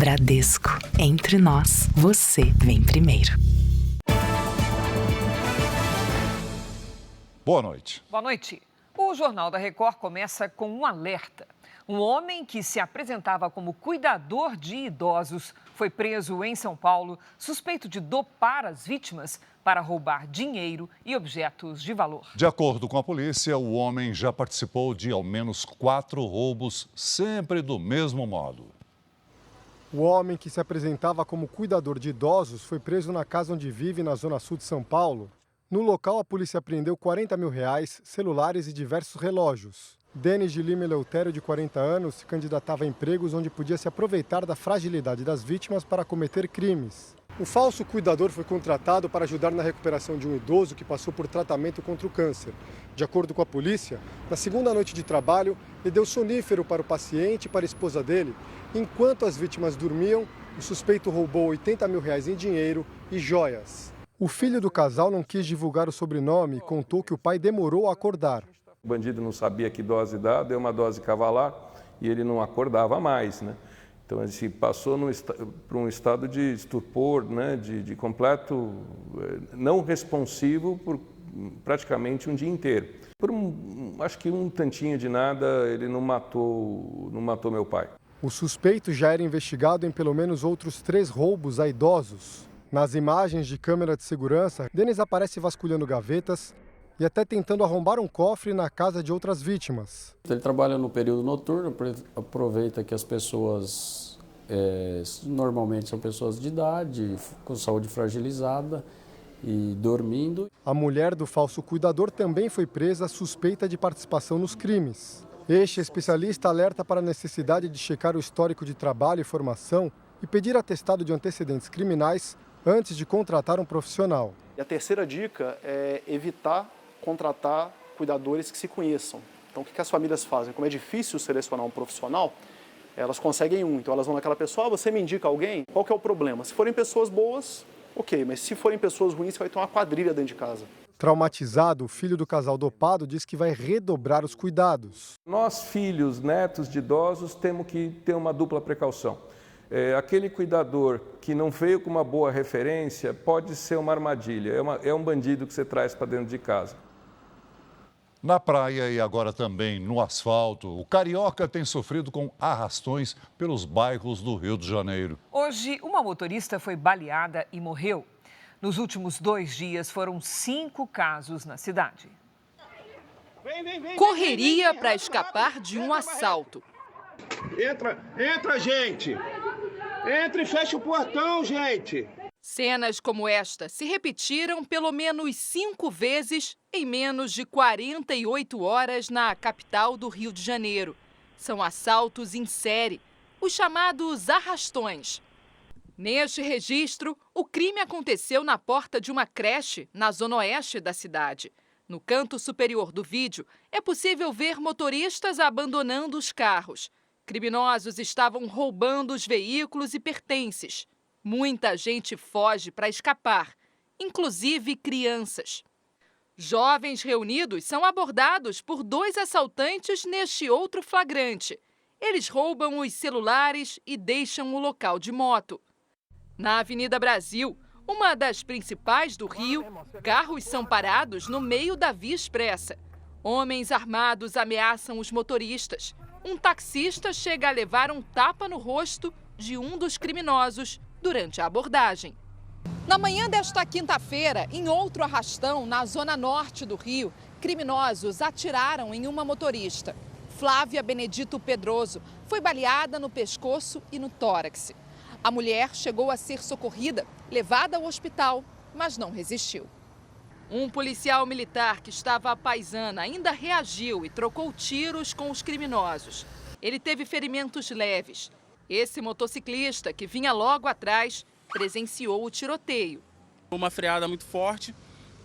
Bradesco. Entre nós, você vem primeiro. Boa noite. Boa noite. O Jornal da Record começa com um alerta. Um homem que se apresentava como cuidador de idosos foi preso em São Paulo, suspeito de dopar as vítimas para roubar dinheiro e objetos de valor. De acordo com a polícia, o homem já participou de ao menos 4 roubos, sempre do mesmo modo. O homem que se apresentava como cuidador de idosos foi preso na casa onde vive, na zona sul de São Paulo. No local, a polícia apreendeu R$40 mil, celulares e diversos relógios. Denis de Lima Eleutério, de 40 anos, se candidatava a empregos onde podia se aproveitar da fragilidade das vítimas para cometer crimes. O falso cuidador foi contratado para ajudar na recuperação de um idoso que passou por tratamento contra o câncer. De acordo com a polícia, na segunda noite de trabalho, ele deu sonífero para o paciente e para a esposa dele. Enquanto as vítimas dormiam, o suspeito roubou R$80 mil em dinheiro e joias. O filho do casal não quis divulgar o sobrenome e contou que o pai demorou a acordar. O bandido não sabia que dose dar, deu uma dose cavalar e ele não acordava mais, né? Então ele se passou para um estado de estupor, né? de completo não responsivo por praticamente um dia inteiro. Por acho que um tantinho de nada, ele não matou meu pai. O suspeito já era investigado em pelo menos outros 3 roubos a idosos. Nas imagens de câmera de segurança, Denis aparece vasculhando gavetas e até tentando arrombar um cofre na casa de outras vítimas. Ele trabalha no período noturno, aproveita que as pessoas, normalmente são pessoas de idade, com saúde fragilizada e dormindo. A mulher do falso cuidador também foi presa suspeita de participação nos crimes. Este especialista alerta para a necessidade de checar o histórico de trabalho e formação e pedir atestado de antecedentes criminais antes de contratar um profissional. E a terceira dica é evitar contratar cuidadores que se conheçam. Então, o que as famílias fazem? Como é difícil selecionar um profissional, elas conseguem um. Então, elas vão naquela pessoa, você me indica alguém? Qual que é o problema? Se forem pessoas boas, ok, mas se forem pessoas ruins, você vai ter uma quadrilha dentro de casa. Traumatizado, o filho do casal dopado diz que vai redobrar os cuidados. Nós, filhos, netos de idosos, temos que ter uma dupla precaução. Aquele cuidador que não veio com uma boa referência pode ser uma armadilha, é um bandido que você traz para dentro de casa. Na praia e agora também no asfalto, o carioca tem sofrido com arrastões pelos bairros do Rio de Janeiro. Hoje, uma motorista foi baleada e morreu. Nos últimos 2 dias, foram 5 casos na cidade. Correria para escapar de um assalto. Entra, gente! Entra e fecha o portão, gente! Cenas como esta se repetiram pelo menos 5 vezes em menos de 48 horas na capital do Rio de Janeiro. São assaltos em série, os chamados arrastões. Neste registro, o crime aconteceu na porta de uma creche na zona oeste da cidade. No canto superior do vídeo, é possível ver motoristas abandonando os carros. Criminosos estavam roubando os veículos e pertences. Muita gente foge para escapar, inclusive crianças. Jovens reunidos são abordados por 2 assaltantes neste outro flagrante. Eles roubam os celulares e deixam o local de moto. Na Avenida Brasil, uma das principais do Rio, carros são parados no meio da via expressa. Homens armados ameaçam os motoristas. Um taxista chega a levar um tapa no rosto de um dos criminosos durante a abordagem. Na manhã desta quinta-feira, em outro arrastão, na zona norte do Rio, criminosos atiraram em uma motorista. Flávia Benedito Pedroso foi baleada no pescoço e no tórax. A mulher chegou a ser socorrida, levada ao hospital, mas não resistiu. Um policial militar que estava à paisana ainda reagiu e trocou tiros com os criminosos. Ele teve ferimentos leves. Esse motociclista, que vinha logo atrás, presenciou o tiroteio. Uma freada muito forte.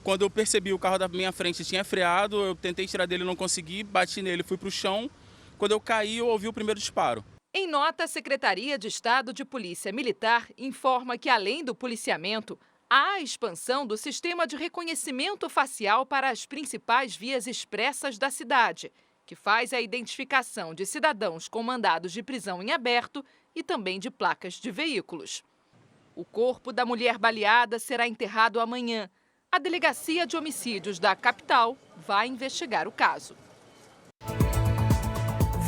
Quando eu percebi o carro da minha frente tinha freado, eu tentei tirar dele, não consegui, bati nele, fui para o chão. Quando eu caí, eu ouvi o primeiro disparo. Em nota, a Secretaria de Estado de Polícia Militar informa que, além do policiamento, há a expansão do sistema de reconhecimento facial para as principais vias expressas da cidade, que faz a identificação de cidadãos com mandados de prisão em aberto e também de placas de veículos. O corpo da mulher baleada será enterrado amanhã. A Delegacia de Homicídios da capital vai investigar o caso.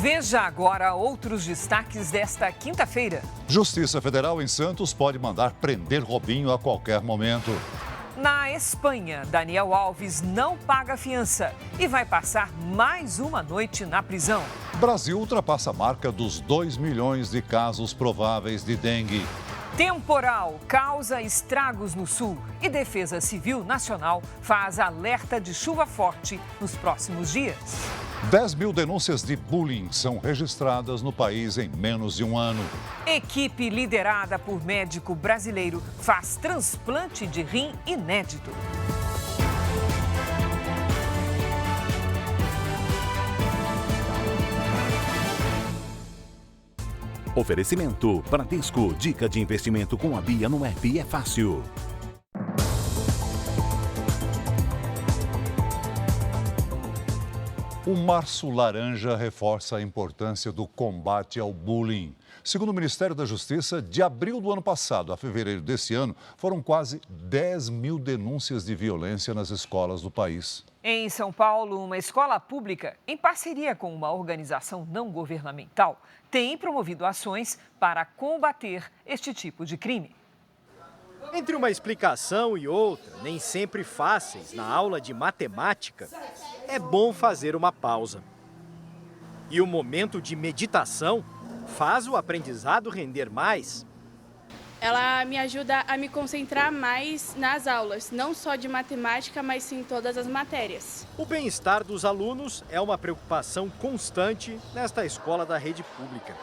Veja agora outros destaques desta quinta-feira. Justiça Federal em Santos pode mandar prender Robinho a qualquer momento. Na Espanha, Daniel Alves não paga fiança e vai passar mais uma noite na prisão. Brasil ultrapassa a marca dos 2 milhões de casos prováveis de dengue. Temporal causa estragos no sul e Defesa Civil Nacional faz alerta de chuva forte nos próximos dias. 10 mil denúncias de bullying são registradas no país em menos de um ano. Equipe liderada por médico brasileiro faz transplante de rim inédito. Oferecimento Bradesco. Dica de investimento com a Bia no app é fácil. O Março Laranja reforça a importância do combate ao bullying. Segundo o Ministério da Justiça, de abril do ano passado a fevereiro desse ano, foram quase 10 mil denúncias de violência nas escolas do país. Em São Paulo, uma escola pública, em parceria com uma organização não governamental, tem promovido ações para combater este tipo de crime. Entre uma explicação e outra, nem sempre fáceis, na aula de matemática, é bom fazer uma pausa. E o momento de meditação faz o aprendizado render mais. Ela me ajuda a me concentrar mais nas aulas, não só de matemática, mas sim em todas as matérias. O bem-estar dos alunos é uma preocupação constante nesta escola da rede pública.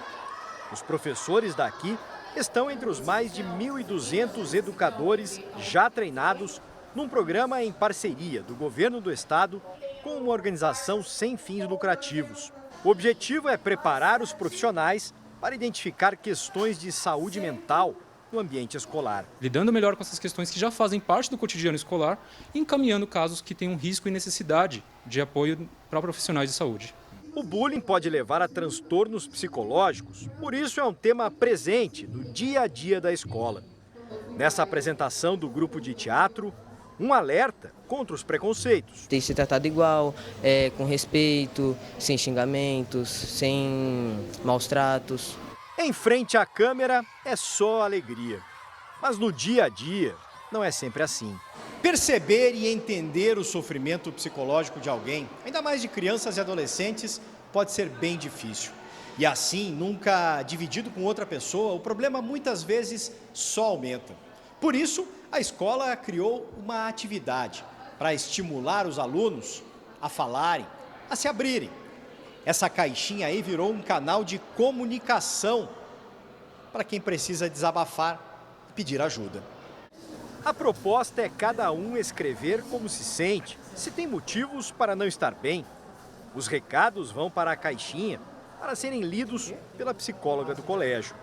Os professores daqui estão entre os mais de 1.200 educadores já treinados num programa em parceria do governo do estado com uma organização sem fins lucrativos. O objetivo é preparar os profissionais para identificar questões de saúde mental no ambiente escolar. Lidando melhor com essas questões que já fazem parte do cotidiano escolar e encaminhando casos que tenham risco e necessidade de apoio para profissionais de saúde. O bullying pode levar a transtornos psicológicos, por isso é um tema presente no dia a dia da escola. Nessa apresentação do grupo de teatro, um alerta contra os preconceitos. Tem que ser tratado igual, com respeito, sem xingamentos, sem maus tratos. Em frente à câmera é só alegria, mas no dia a dia não é sempre assim. Perceber e entender o sofrimento psicológico de alguém, ainda mais de crianças e adolescentes, pode ser bem difícil. E assim, nunca dividido com outra pessoa, o problema muitas vezes só aumenta. Por isso, a escola criou uma atividade para estimular os alunos a falarem, a se abrirem. Essa caixinha aí virou um canal de comunicação para quem precisa desabafar e pedir ajuda. A proposta é cada um escrever como se sente, se tem motivos para não estar bem. Os recados vão para a caixinha para serem lidos pela psicóloga do colégio.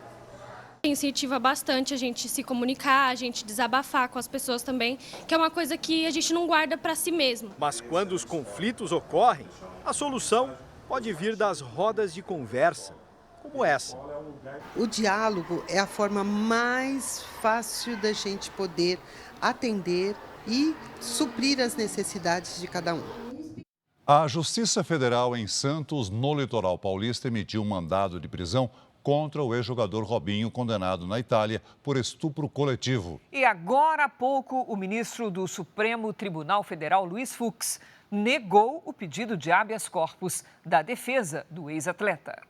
Incentiva bastante a gente se comunicar, a gente desabafar com as pessoas também, que é uma coisa que a gente não guarda para si mesmo. Mas quando os conflitos ocorrem, a solução pode vir das rodas de conversa, como essa. O diálogo é a forma mais fácil da gente poder atender e suprir as necessidades de cada um. A Justiça Federal em Santos, no litoral paulista, emitiu um mandado de prisão contra o ex-jogador Robinho, condenado na Itália por estupro coletivo. E agora há pouco, o ministro do Supremo Tribunal Federal, Luiz Fux, negou o pedido de habeas corpus da defesa do ex-atleta.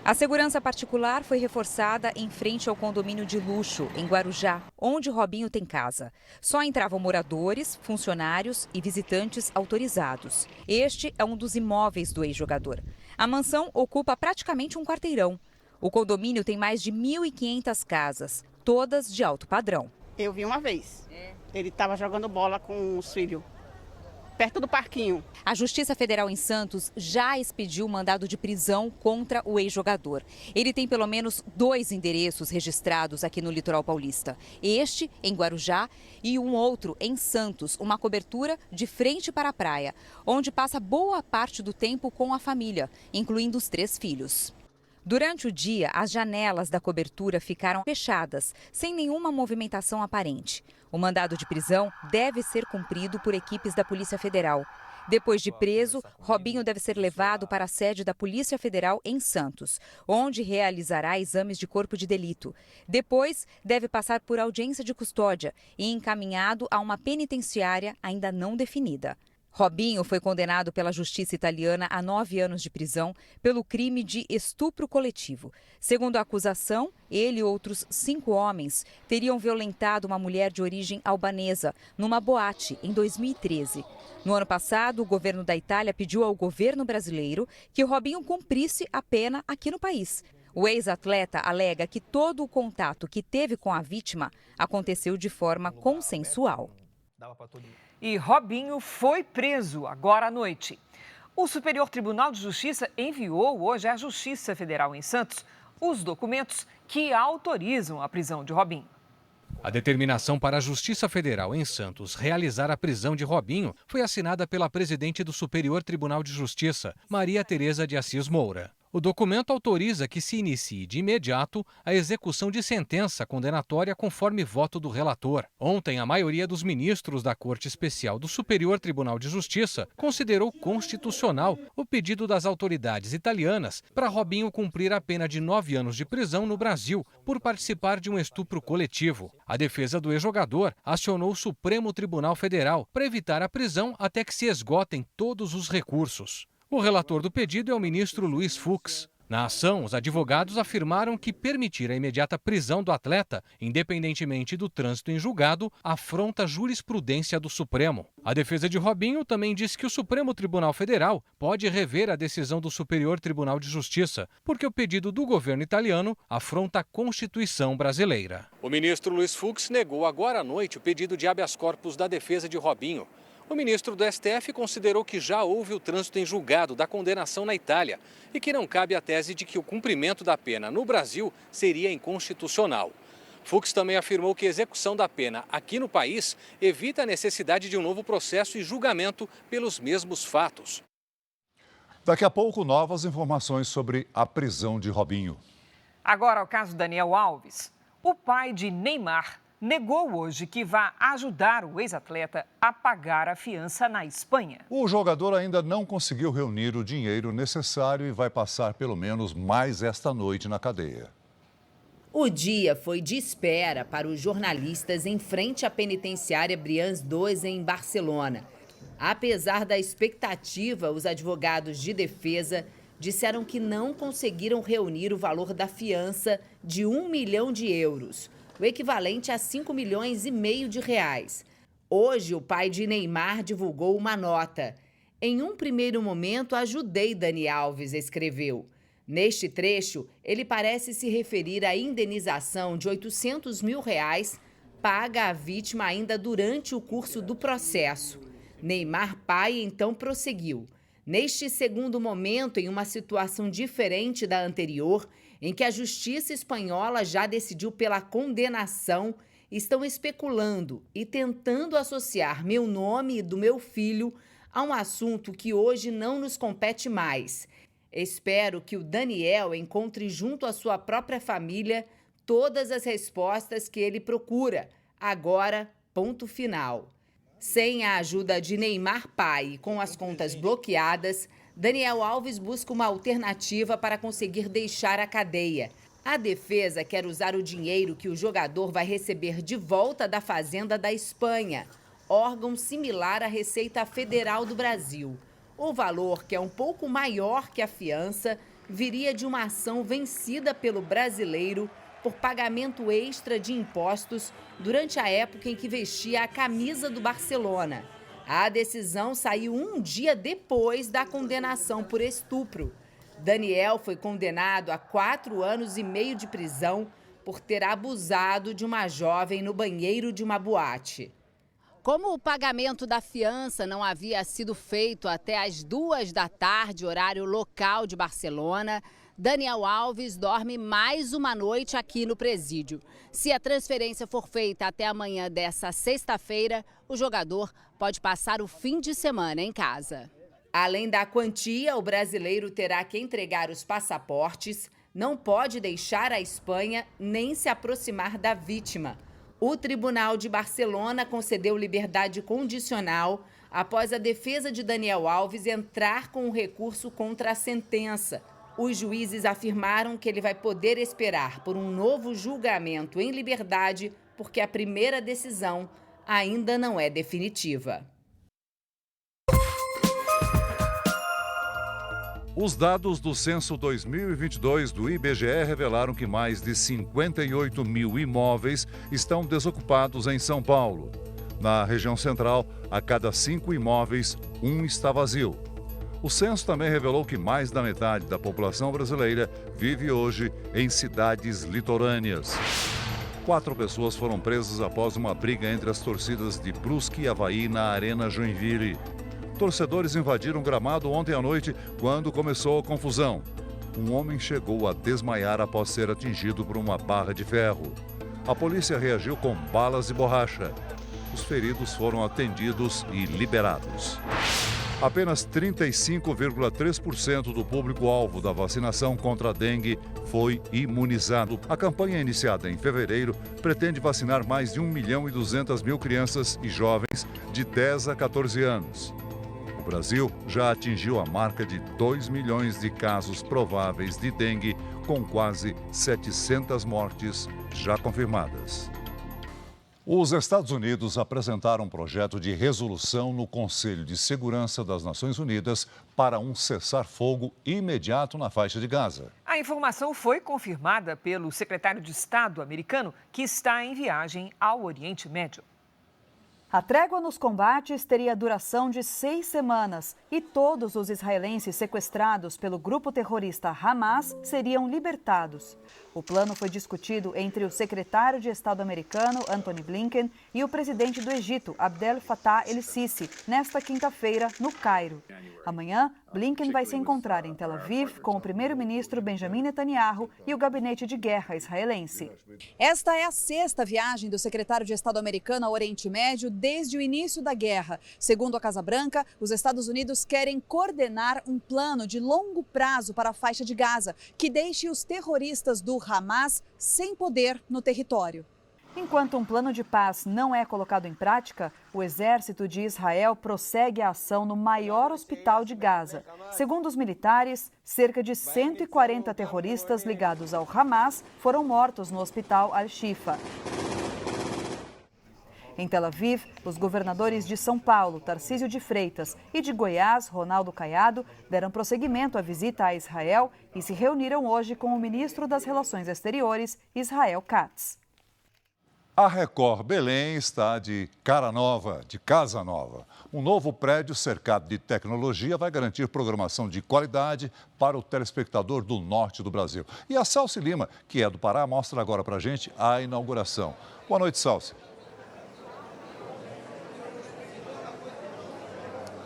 A segurança particular foi reforçada em frente ao condomínio de luxo, em Guarujá, onde Robinho tem casa. Só entravam moradores, funcionários e visitantes autorizados. Este é um dos imóveis do ex-jogador. A mansão ocupa praticamente um quarteirão. O condomínio tem mais de 1.500 casas, todas de alto padrão. Eu vi uma vez. Ele estava jogando bola com os filhos. perto do parquinho. A Justiça Federal em Santos já expediu mandado de prisão contra o ex-jogador. Ele tem pelo menos 2 endereços registrados aqui no litoral paulista. Este, em Guarujá, e um outro em Santos, uma cobertura de frente para a praia, onde passa boa parte do tempo com a família, incluindo os 3 filhos. Durante o dia, as janelas da cobertura ficaram fechadas, sem nenhuma movimentação aparente. O mandado de prisão deve ser cumprido por equipes da Polícia Federal. Depois de preso, Robinho deve ser levado para a sede da Polícia Federal em Santos, onde realizará exames de corpo de delito. Depois, deve passar por audiência de custódia e encaminhado a uma penitenciária ainda não definida. Robinho foi condenado pela justiça italiana a 9 anos de prisão pelo crime de estupro coletivo. Segundo a acusação, ele e outros 5 homens teriam violentado uma mulher de origem albanesa numa boate em 2013. No ano passado, o governo da Itália pediu ao governo brasileiro que Robinho cumprisse a pena aqui no país. O ex-atleta alega que todo o contato que teve com a vítima aconteceu de forma consensual. E Robinho foi preso agora à noite. O Superior Tribunal de Justiça enviou hoje à Justiça Federal em Santos os documentos que autorizam a prisão de Robinho. A determinação para a Justiça Federal em Santos realizar a prisão de Robinho foi assinada pela presidente do Superior Tribunal de Justiça, Maria Tereza de Assis Moura. O documento autoriza que se inicie de imediato a execução de sentença condenatória conforme voto do relator. Ontem, a maioria dos ministros da Corte Especial do Superior Tribunal de Justiça considerou constitucional o pedido das autoridades italianas para Robinho cumprir a pena de 9 anos de prisão no Brasil por participar de um estupro coletivo. A defesa do ex-jogador acionou o Supremo Tribunal Federal para evitar a prisão até que se esgotem todos os recursos. O relator do pedido é o ministro Luiz Fux. Na ação, os advogados afirmaram que permitir a imediata prisão do atleta, independentemente do trânsito em julgado, afronta a jurisprudência do Supremo. A defesa de Robinho também diz que o Supremo Tribunal Federal pode rever a decisão do Superior Tribunal de Justiça, porque o pedido do governo italiano afronta a Constituição brasileira. O ministro Luiz Fux negou agora à noite o pedido de habeas corpus da defesa de Robinho. O ministro do STF considerou que já houve o trânsito em julgado da condenação na Itália e que não cabe a tese de que o cumprimento da pena no Brasil seria inconstitucional. Fux também afirmou que a execução da pena aqui no país evita a necessidade de um novo processo e julgamento pelos mesmos fatos. Daqui a pouco, novas informações sobre a prisão de Robinho. Agora, o caso Daniel Alves. O pai de Neymar negou hoje que vai ajudar o ex-atleta a pagar a fiança na Espanha. O jogador ainda não conseguiu reunir o dinheiro necessário e vai passar pelo menos mais esta noite na cadeia. O dia foi de espera para os jornalistas em frente à penitenciária Brians 2 em Barcelona. Apesar da expectativa, os advogados de defesa disseram que não conseguiram reunir o valor da fiança de 1 milhão de euros. O equivalente a 5,5 milhões de reais. Hoje, o pai de Neymar divulgou uma nota. Em um primeiro momento, ajudei Dani Alves, escreveu. Neste trecho, ele parece se referir à indenização de 800 mil reais paga à vítima ainda durante o curso do processo. Neymar pai então prosseguiu. Neste segundo momento, em uma situação diferente da anterior, em que a justiça espanhola já decidiu pela condenação, estão especulando e tentando associar meu nome e do meu filho a um assunto que hoje não nos compete mais. Espero que o Daniel encontre junto à sua própria família todas as respostas que ele procura. Agora, ponto final. Sem a ajuda de Neymar pai e com as contas bloqueadas, Daniel Alves busca uma alternativa para conseguir deixar a cadeia. A defesa quer usar o dinheiro que o jogador vai receber de volta da Fazenda da Espanha, órgão similar à Receita Federal do Brasil. O valor, que é um pouco maior que a fiança, viria de uma ação vencida pelo brasileiro por pagamento extra de impostos durante a época em que vestia a camisa do Barcelona. A decisão saiu um dia depois da condenação por estupro. Daniel foi condenado a 4 anos e meio de prisão por ter abusado de uma jovem no banheiro de uma boate. Como o pagamento da fiança não havia sido feito até as 2 da tarde, horário local de Barcelona, Daniel Alves dorme mais uma noite aqui no presídio. Se a transferência for feita até amanhã dessa sexta-feira, o jogador pode passar o fim de semana em casa. Além da quantia, o brasileiro terá que entregar os passaportes, não pode deixar a Espanha nem se aproximar da vítima. O Tribunal de Barcelona concedeu liberdade condicional após a defesa de Daniel Alves entrar com um recurso contra a sentença. Os juízes afirmaram que ele vai poder esperar por um novo julgamento em liberdade, porque a primeira decisão ainda não é definitiva. Os dados do censo 2022 do IBGE revelaram que mais de 58 mil imóveis estão desocupados em São Paulo. Na região central, a cada 5 imóveis, 1 está vazio. O censo também revelou que mais da metade da população brasileira vive hoje em cidades litorâneas. 4 pessoas foram presas após uma briga entre as torcidas de Brusque e Avaí na Arena Joinville. Torcedores invadiram o gramado ontem à noite quando começou a confusão. Um homem chegou a desmaiar após ser atingido por uma barra de ferro. A polícia reagiu com balas de borracha. Os feridos foram atendidos e liberados. Apenas 35,3% do público-alvo da vacinação contra a dengue foi imunizado. A campanha iniciada em fevereiro pretende vacinar mais de 1.200.000 crianças e jovens de 10 a 14 anos. O Brasil já atingiu a marca de 2 milhões de casos prováveis de dengue, com quase 700 mortes já confirmadas. Os Estados Unidos apresentaram um projeto de resolução no Conselho de Segurança das Nações Unidas para um cessar-fogo imediato na faixa de Gaza. A informação foi confirmada pelo secretário de Estado americano, que está em viagem ao Oriente Médio. A trégua nos combates teria duração de 6 semanas e todos os israelenses sequestrados pelo grupo terrorista Hamas seriam libertados. O plano foi discutido entre o secretário de Estado americano, Antony Blinken, e o presidente do Egito, Abdel Fattah el-Sisi, nesta quinta-feira, no Cairo. Amanhã, Blinken vai se encontrar em Tel Aviv com o primeiro-ministro Benjamin Netanyahu e o gabinete de guerra israelense. Esta é a 6ª viagem do secretário de Estado americano ao Oriente Médio desde o início da guerra. Segundo a Casa Branca, os Estados Unidos querem coordenar um plano de longo prazo para a faixa de Gaza, que deixe os terroristas do Hamas sem poder no território. Enquanto um plano de paz não é colocado em prática, o exército de Israel prossegue a ação no maior hospital de Gaza. Segundo os militares, cerca de 140 terroristas ligados ao Hamas foram mortos no hospital Al-Shifa. Em Tel Aviv, os governadores de São Paulo, Tarcísio de Freitas, e de Goiás, Ronaldo Caiado, deram prosseguimento à visita a Israel e se reuniram hoje com o ministro das Relações Exteriores, Israel Katz. A Record Belém está de cara nova, de casa nova. Um novo prédio cercado de tecnologia vai garantir programação de qualidade para o telespectador do norte do Brasil. E a Salsi Lima, que é do Pará, mostra agora para a gente a inauguração. Boa noite, Salsi.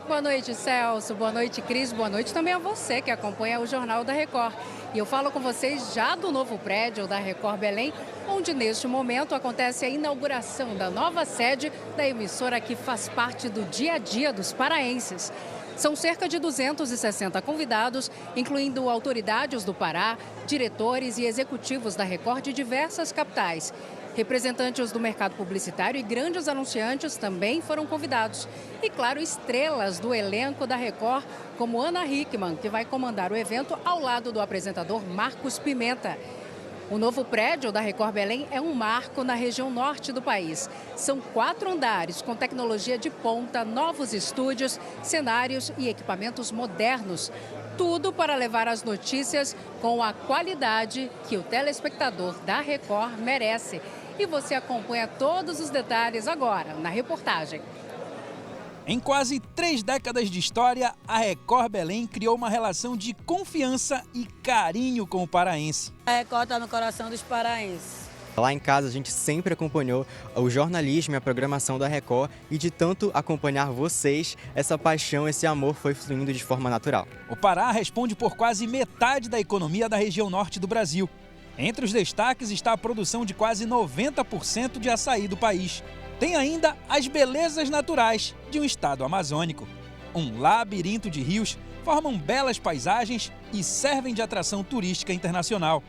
Boa noite, Celso. Boa noite, Cris. Boa noite também a você que acompanha o Jornal da Record. E eu falo com vocês já do novo prédio da Record Belém, onde neste momento acontece a inauguração da nova sede da emissora que faz parte do dia a dia dos paraenses. São cerca de 260 convidados, incluindo autoridades do Pará, diretores e executivos da Record de diversas capitais. Representantes do mercado publicitário e grandes anunciantes também foram convidados. E, claro, estrelas do elenco da Record, como Ana Hickman, que vai comandar o evento ao lado do apresentador Marcos Pimenta. O novo prédio da Record Belém é um marco na região norte do país. São 4 andares com tecnologia de ponta, novos estúdios, cenários e equipamentos modernos. Tudo para levar as notícias com a qualidade que o telespectador da Record merece. E você acompanha todos os detalhes agora na reportagem. Em quase 3 décadas de história, a Record Belém criou uma relação de confiança e carinho com o paraense. A Record está no coração dos paraenses. Lá em casa a gente sempre acompanhou o jornalismo e a programação da Record e de tanto acompanhar vocês, essa paixão, esse amor foi fluindo de forma natural. O Pará responde por quase metade da economia da região norte do Brasil. Entre os destaques está a produção de quase 90% de açaí do país. Tem ainda as belezas naturais de um estado amazônico. Um labirinto de rios formam belas paisagens e servem de atração turística internacional.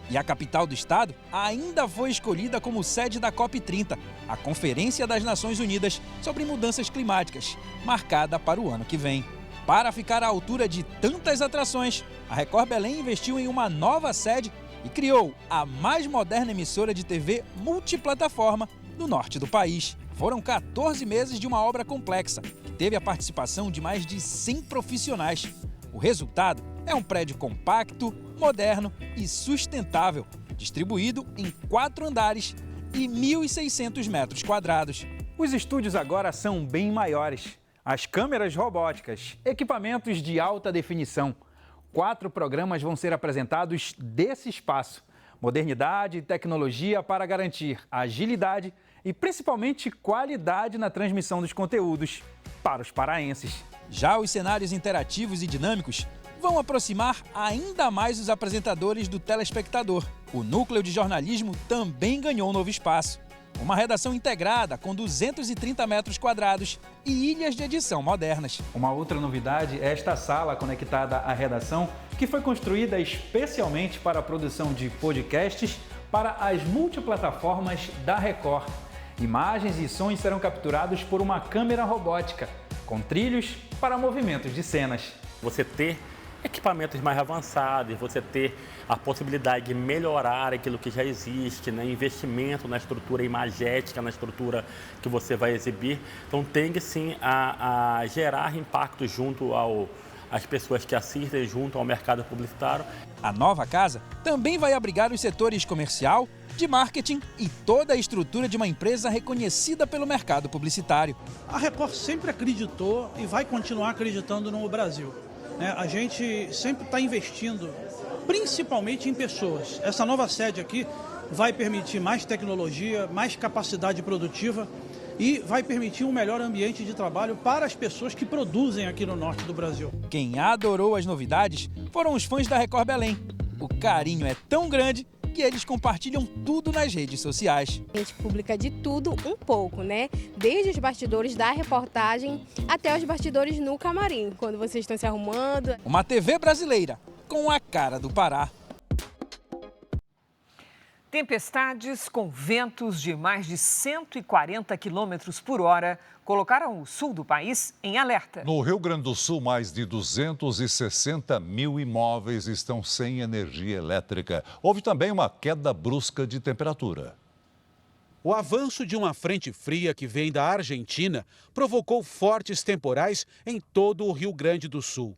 E a capital do estado ainda foi escolhida como sede da COP30, a Conferência das Nações Unidas sobre Mudanças Climáticas, marcada para o ano que vem. Para ficar à altura de tantas atrações, a Record Belém investiu em uma nova sede e criou a mais moderna emissora de TV multiplataforma do norte do país. Foram 14 meses de uma obra complexa, que teve a participação de mais de 100 profissionais. O resultado é um prédio compacto, moderno e sustentável, distribuído em 4 andares e 1.600 metros quadrados. Os estúdios agora são bem maiores. As câmeras robóticas, equipamentos de alta definição. 4 programas vão ser apresentados desse espaço. Modernidade e tecnologia para garantir agilidade e principalmente qualidade na transmissão dos conteúdos para os paraenses. Já os cenários interativos e dinâmicos vão aproximar ainda mais os apresentadores do telespectador. O núcleo de jornalismo também ganhou um novo espaço. Uma redação integrada com 230 metros quadrados e ilhas de edição modernas. Uma outra novidade é esta sala conectada à redação, que foi construída especialmente para a produção de podcasts para as multiplataformas da Record. Imagens e sons serão capturados por uma câmera robótica, com trilhos para movimentos de cenas. Você ter equipamentos mais avançados, você ter a possibilidade de melhorar aquilo que já existe, né? Investimento na estrutura imagética, na estrutura que você vai exibir. Então tende sim a gerar impacto junto às pessoas que assistem, junto ao mercado publicitário. A nova casa também vai abrigar os setores comercial, de marketing e toda a estrutura de uma empresa reconhecida pelo mercado publicitário. A Record sempre acreditou e vai continuar acreditando no Brasil. A gente sempre está investindo, principalmente em pessoas. Essa nova sede aqui vai permitir mais tecnologia, mais capacidade produtiva e vai permitir um melhor ambiente de trabalho para as pessoas que produzem aqui no norte do Brasil. Quem adorou as novidades foram os fãs da Record Belém. O carinho é tão grande que eles compartilham tudo nas redes sociais. A gente publica de tudo um pouco, né? Desde os bastidores da reportagem até os bastidores no camarim, quando vocês estão se arrumando. Uma TV brasileira com a cara do Pará. Tempestades com ventos de mais de 140 quilômetros por hora colocaram o sul do país em alerta. No Rio Grande do Sul, mais de 260 mil imóveis estão sem energia elétrica. Houve também uma queda brusca de temperatura. O avanço de uma frente fria que vem da Argentina provocou fortes temporais em todo o Rio Grande do Sul.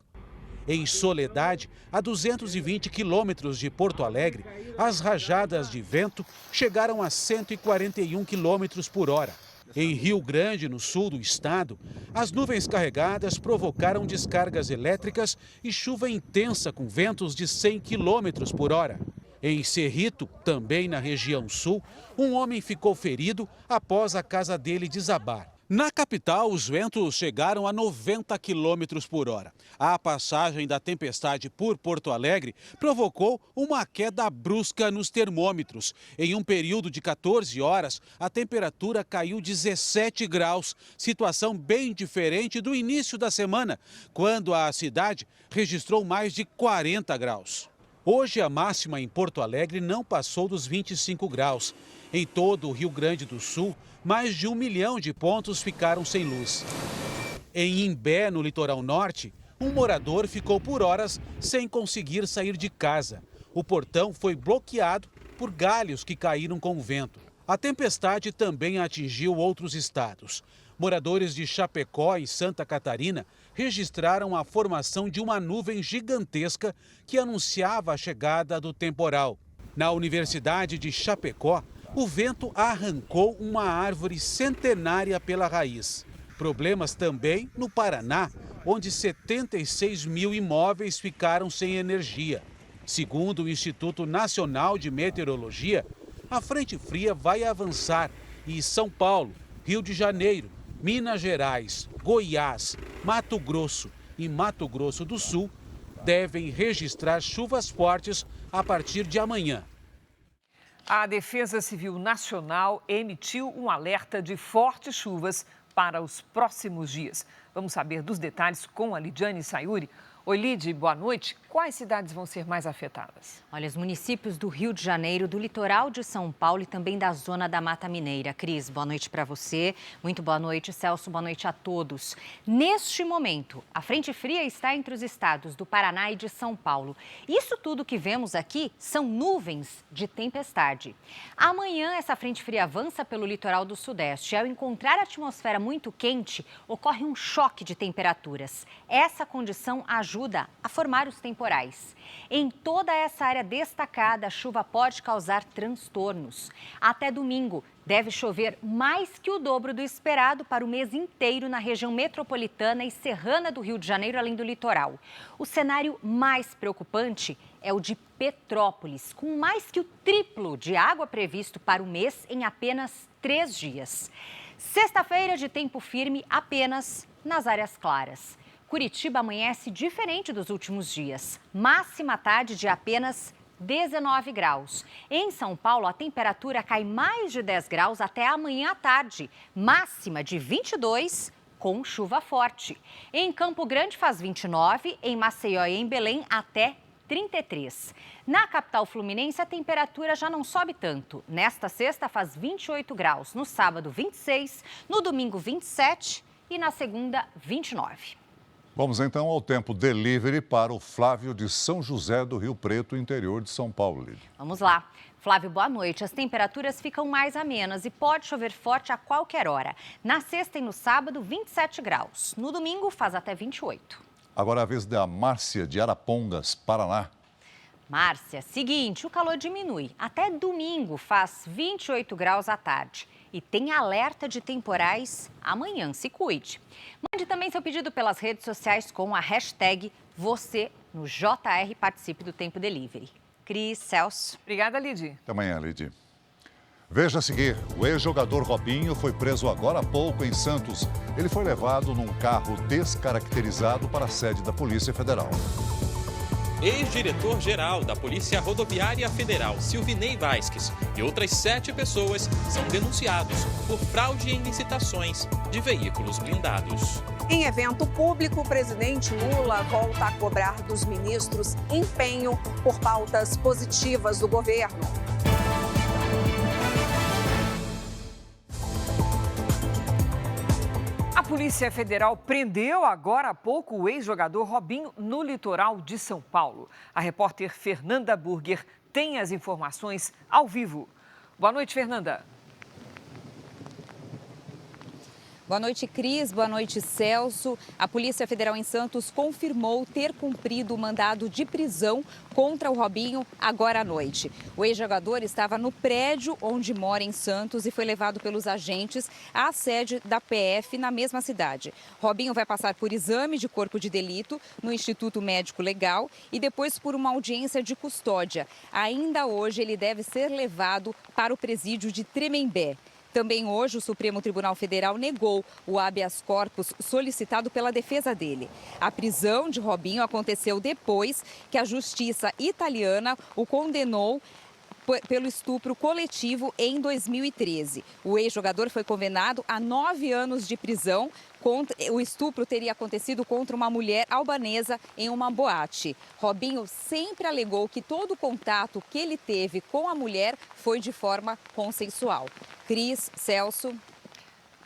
Em Soledade, a 220 quilômetros de Porto Alegre, as rajadas de vento chegaram a 141 quilômetros por hora. Em Rio Grande, no sul do estado, as nuvens carregadas provocaram descargas elétricas e chuva intensa com ventos de 100 quilômetros por hora. Em Cerrito, também na região sul, um homem ficou ferido após a casa dele desabar. Na capital, os ventos chegaram a 90 quilômetros por hora. A passagem da tempestade por Porto Alegre provocou uma queda brusca nos termômetros. Em um período de 14 horas, a temperatura caiu 17 graus, situação bem diferente do início da semana, quando a cidade registrou mais de 40 graus. Hoje, a máxima em Porto Alegre não passou dos 25 graus. Em todo o Rio Grande do Sul, mais de 1 milhão de pontos ficaram sem luz. Em Imbé, no litoral norte, um morador ficou por horas sem conseguir sair de casa. O portão foi bloqueado por galhos que caíram com o vento. A tempestade também atingiu outros estados. Moradores de Chapecó, em Santa Catarina, registraram a formação de uma nuvem gigantesca que anunciava a chegada do temporal. Na Universidade de Chapecó, o vento arrancou uma árvore centenária pela raiz. Problemas também no Paraná, onde 76 mil imóveis ficaram sem energia. Segundo o Instituto Nacional de Meteorologia, a frente fria vai avançar e São Paulo, Rio de Janeiro, Minas Gerais, Goiás, Mato Grosso e Mato Grosso do Sul devem registrar chuvas fortes a partir de amanhã. A Defesa Civil Nacional emitiu um alerta de fortes chuvas para os próximos dias. Vamos saber dos detalhes com a Lidiane Sayuri. Oi, Lid, boa noite. Quais cidades vão ser mais afetadas? Olha, os municípios do Rio de Janeiro, do litoral de São Paulo e também da zona da Mata Mineira. Cris, boa noite para você. Muito boa noite, Celso. Boa noite a todos. Neste momento, a frente fria está entre os estados do Paraná e de São Paulo. Isso tudo que vemos aqui são nuvens de tempestade. Amanhã, essa frente fria avança pelo litoral do Sudeste. Ao encontrar a atmosfera muito quente, ocorre um choque de temperaturas. Essa condição ajuda a formar os temporais. Em toda essa área destacada, a chuva pode causar transtornos. Até domingo, deve chover mais que o dobro do esperado para o mês inteiro na região metropolitana e serrana do Rio de Janeiro, além do litoral. O cenário mais preocupante é o de Petrópolis, com mais que o triplo de água previsto para o mês em apenas 3 dias. Sexta-feira de tempo firme apenas nas áreas claras. Curitiba amanhece diferente dos últimos dias. Máxima tarde de apenas 19 graus. Em São Paulo, a temperatura cai mais de 10 graus até amanhã à tarde. Máxima de 22, com chuva forte. Em Campo Grande faz 29, em Maceió e em Belém até 33. Na capital fluminense, a temperatura já não sobe tanto. Nesta sexta faz 28 graus, no sábado 26, no domingo 27 e na segunda 29. Vamos então ao tempo delivery para o Flávio de São José do Rio Preto, interior de São Paulo. Vamos lá. Flávio, boa noite. As temperaturas ficam mais amenas e pode chover forte a qualquer hora. Na sexta e no sábado, 27 graus. No domingo, faz até 28. Agora a vez da Márcia de Arapongas, Paraná. Márcia, seguinte, o calor diminui. Até domingo faz 28 graus à tarde. E tem alerta de temporais amanhã, se cuide. Mande também seu pedido pelas redes sociais com a hashtag você no JR Participe do Tempo Delivery. Cris, Celso. Obrigada, Lidy. Até amanhã, Lidy. Veja a seguir, o ex-jogador Robinho foi preso agora há pouco em Santos. Ele foi levado num carro descaracterizado para a sede da Polícia Federal. Ex-diretor-geral da Polícia Rodoviária Federal, Silvinei Vasques, e outras 7 pessoas são denunciados por fraude em licitações de veículos blindados. Em evento público, o presidente Lula volta a cobrar dos ministros empenho por pautas positivas do governo. A Polícia Federal prendeu agora há pouco o ex-jogador Robinho no litoral de São Paulo. A repórter Fernanda Burger tem as informações ao vivo. Boa noite, Fernanda. Boa noite, Cris. Boa noite, Celso. A Polícia Federal em Santos confirmou ter cumprido o mandado de prisão contra o Robinho agora à noite. O ex-jogador estava no prédio onde mora em Santos e foi levado pelos agentes à sede da PF na mesma cidade. Robinho vai passar por exame de corpo de delito no Instituto Médico Legal e depois por uma audiência de custódia. Ainda hoje ele deve ser levado para o presídio de Tremembé. Também hoje, o Supremo Tribunal Federal negou o habeas corpus solicitado pela defesa dele. A prisão de Robinho aconteceu depois que a justiça italiana o condenou pelo estupro coletivo em 2013. O ex-jogador foi condenado a 9 anos de prisão. O estupro teria acontecido contra uma mulher albanesa em uma boate. Robinho sempre alegou que todo o contato que ele teve com a mulher foi de forma consensual. Cris, Celso.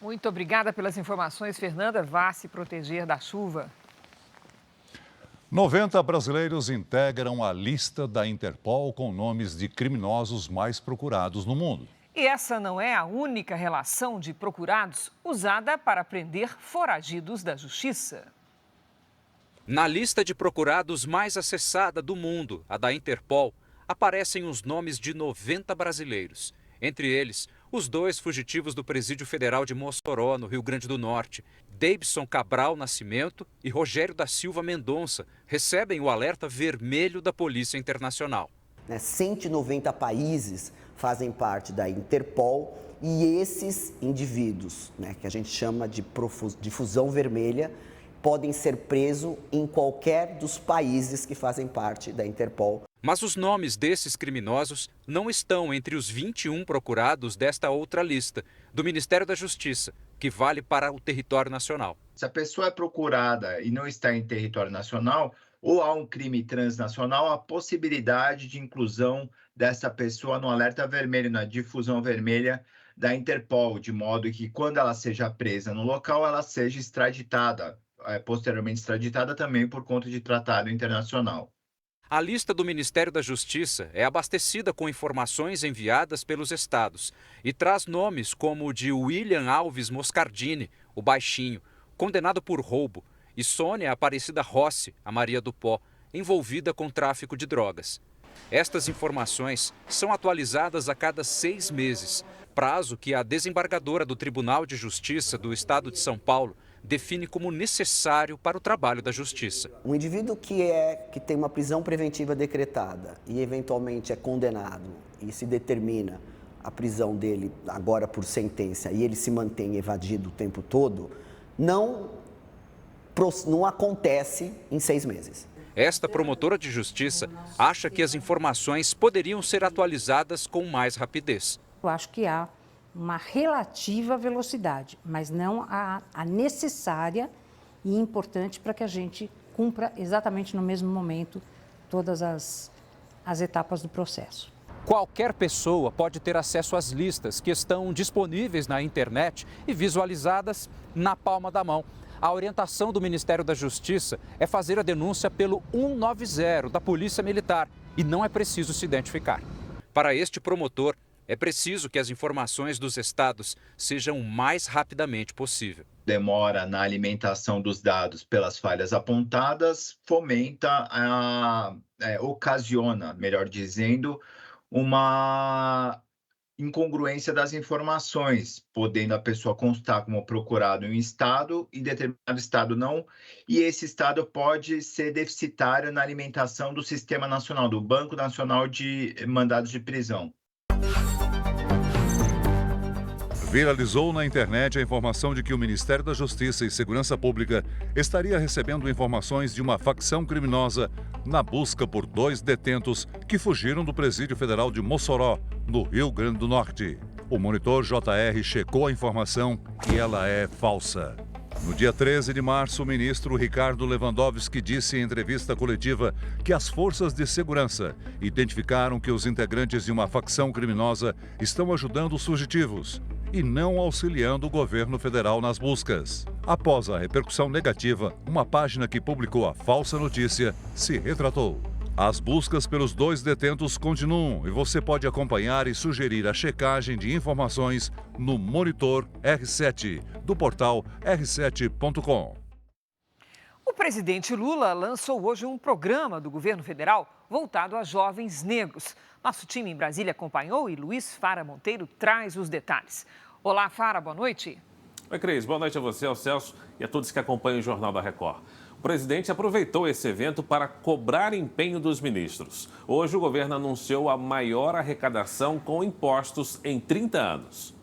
Muito obrigada pelas informações, Fernanda. Vá se proteger da chuva. 90 brasileiros integram a lista da Interpol com nomes de criminosos mais procurados no mundo. E essa não é a única relação de procurados usada para prender foragidos da justiça. Na lista de procurados mais acessada do mundo, a da Interpol, aparecem os nomes de 90 brasileiros. Entre eles, os 2 fugitivos do Presídio Federal de Mossoró, no Rio Grande do Norte, Deibson Cabral Nascimento e Rogério da Silva Mendonça, recebem o alerta vermelho da Polícia Internacional. 190 países fazem parte da Interpol e esses indivíduos, né, que a gente chama de difusão vermelha, podem ser presos em qualquer dos países que fazem parte da Interpol. Mas os nomes desses criminosos não estão entre os 21 procurados desta outra lista, do Ministério da Justiça, que vale para o território nacional. Se a pessoa é procurada e não está em território nacional, ou há um crime transnacional, a possibilidade de inclusão dessa pessoa no alerta vermelho, na difusão vermelha da Interpol, de modo que quando ela seja presa no local, ela seja extraditada, posteriormente extraditada também por conta de tratado internacional. A lista do Ministério da Justiça é abastecida com informações enviadas pelos estados e traz nomes como o de William Alves Moscardini, o baixinho, condenado por roubo, e Sônia Aparecida Rossi, a Maria do Pó, envolvida com tráfico de drogas. Estas informações são atualizadas a cada 6 meses, prazo que a desembargadora do Tribunal de Justiça do Estado de São Paulo define como necessário para o trabalho da Justiça. Um indivíduo que tem uma prisão preventiva decretada e eventualmente é condenado e se determina a prisão dele agora por sentença e ele se mantém evadido o tempo todo, não acontece em 6 meses. Esta promotora de justiça acha que as informações poderiam ser atualizadas com mais rapidez. Eu acho que há uma relativa velocidade, mas não a necessária e importante para que a gente cumpra exatamente no mesmo momento todas as etapas do processo. Qualquer pessoa pode ter acesso às listas que estão disponíveis na internet e visualizadas na palma da mão. A orientação do Ministério da Justiça é fazer a denúncia pelo 190 da Polícia Militar e não é preciso se identificar. Para este promotor, é preciso que as informações dos estados sejam o mais rapidamente possível. Demora na alimentação dos dados pelas falhas apontadas, ocasiona, melhor dizendo, uma incongruência das informações, podendo a pessoa constar como procurado em um estado e determinado estado não, e esse estado pode ser deficitário na alimentação do Sistema Nacional, do Banco Nacional de Mandados de Prisão. Viralizou na internet a informação de que o Ministério da Justiça e Segurança Pública estaria recebendo informações de uma facção criminosa na busca por 2 detentos que fugiram do Presídio Federal de Mossoró, no Rio Grande do Norte. O monitor JR checou a informação e ela é falsa. No dia 13 de março, o ministro Ricardo Lewandowski disse em entrevista coletiva que as forças de segurança identificaram que os integrantes de uma facção criminosa estão ajudando os fugitivos e não auxiliando o governo federal nas buscas. Após a repercussão negativa, uma página que publicou a falsa notícia se retratou. As buscas pelos 2 detentos continuam e você pode acompanhar e sugerir a checagem de informações no Monitor R7, do portal r7.com. O presidente Lula lançou hoje um programa do governo federal voltado a jovens negros. Nosso time em Brasília acompanhou e Luiz Fara Monteiro traz os detalhes. Olá, Fara, boa noite. Oi, Cris, boa noite a você, ao Celso e a todos que acompanham o Jornal da Record. O presidente aproveitou esse evento para cobrar empenho dos ministros. Hoje o governo anunciou a maior arrecadação com impostos em 30 anos.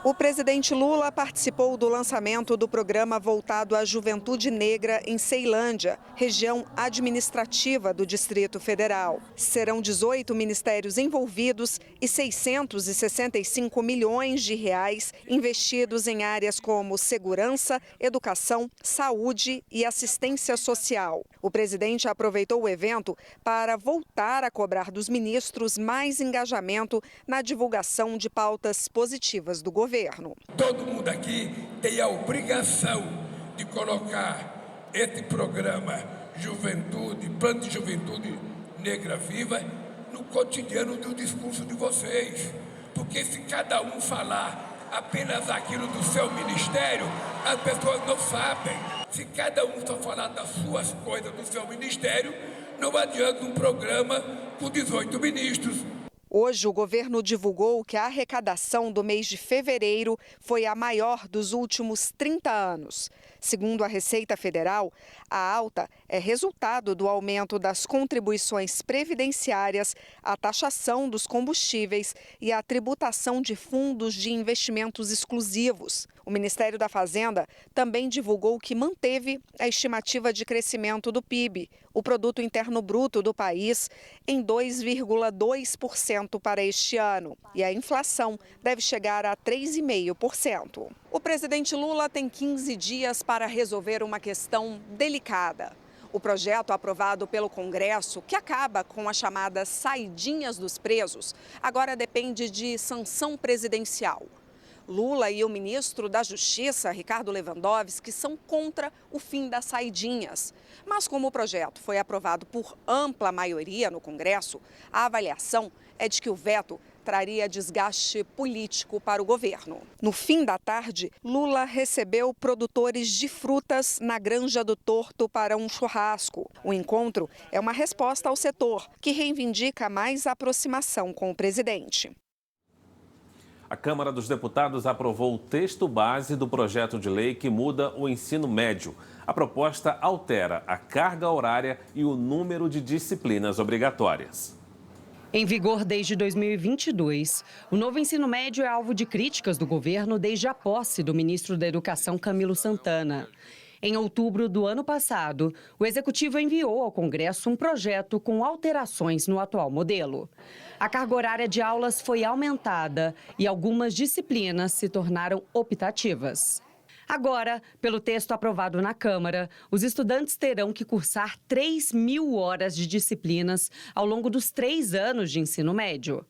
O presidente Lula participou do lançamento do programa voltado à juventude negra em Ceilândia, região administrativa do Distrito Federal. Serão 18 ministérios envolvidos e 665 milhões de reais investidos em áreas como segurança, educação, saúde e assistência social. O presidente aproveitou o evento para voltar a cobrar dos ministros mais engajamento na divulgação de pautas positivas do governo. Todo mundo aqui tem a obrigação de colocar esse programa Juventude, Plano de Juventude Negra Viva, no cotidiano do discurso de vocês. Porque se cada um falar apenas aquilo do seu ministério, as pessoas não sabem. Se cada um só falar das suas coisas do seu ministério, não adianta um programa com 18 ministros. Hoje, o governo divulgou que a arrecadação do mês de fevereiro foi a maior dos últimos 30 anos. Segundo a Receita Federal, a alta é resultado do aumento das contribuições previdenciárias, a taxação dos combustíveis e a tributação de fundos de investimentos exclusivos. O Ministério da Fazenda também divulgou que manteve a estimativa de crescimento do PIB, o Produto Interno Bruto do país, em 2,2% para este ano. E a inflação deve chegar a 3,5%. O presidente Lula tem 15 dias para resolver uma questão delicada. O projeto aprovado pelo Congresso, que acaba com as chamadas saidinhas dos presos, agora depende de sanção presidencial. Lula e o ministro da Justiça, Ricardo Lewandowski, são contra o fim das saidinhas. Mas como o projeto foi aprovado por ampla maioria no Congresso, a avaliação é de que o veto traria desgaste político para o governo. No fim da tarde, Lula recebeu produtores de frutas na Granja do Torto para um churrasco. O encontro é uma resposta ao setor, que reivindica mais aproximação com o presidente. A Câmara dos Deputados aprovou o texto base do projeto de lei que muda o ensino médio. A proposta altera a carga horária e o número de disciplinas obrigatórias. Em vigor desde 2022, o novo ensino médio é alvo de críticas do governo desde a posse do ministro da Educação, Camilo Santana. Em outubro do ano passado, o Executivo enviou ao Congresso um projeto com alterações no atual modelo. A carga horária de aulas foi aumentada e algumas disciplinas se tornaram optativas. Agora, pelo texto aprovado na Câmara, os estudantes terão que cursar 3.000 horas de disciplinas ao longo dos 3 anos de ensino médio.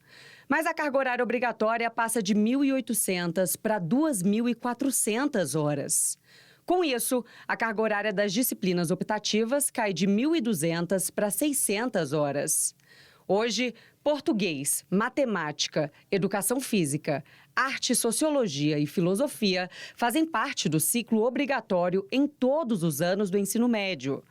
Mas a carga horária obrigatória passa de 1.800 para 2.400 horas. Com isso, a carga horária das disciplinas optativas cai de 1.200 para 600 horas. Hoje, português, matemática, educação física, arte, sociologia e filosofia fazem parte do ciclo obrigatório em todos os anos do ensino médio.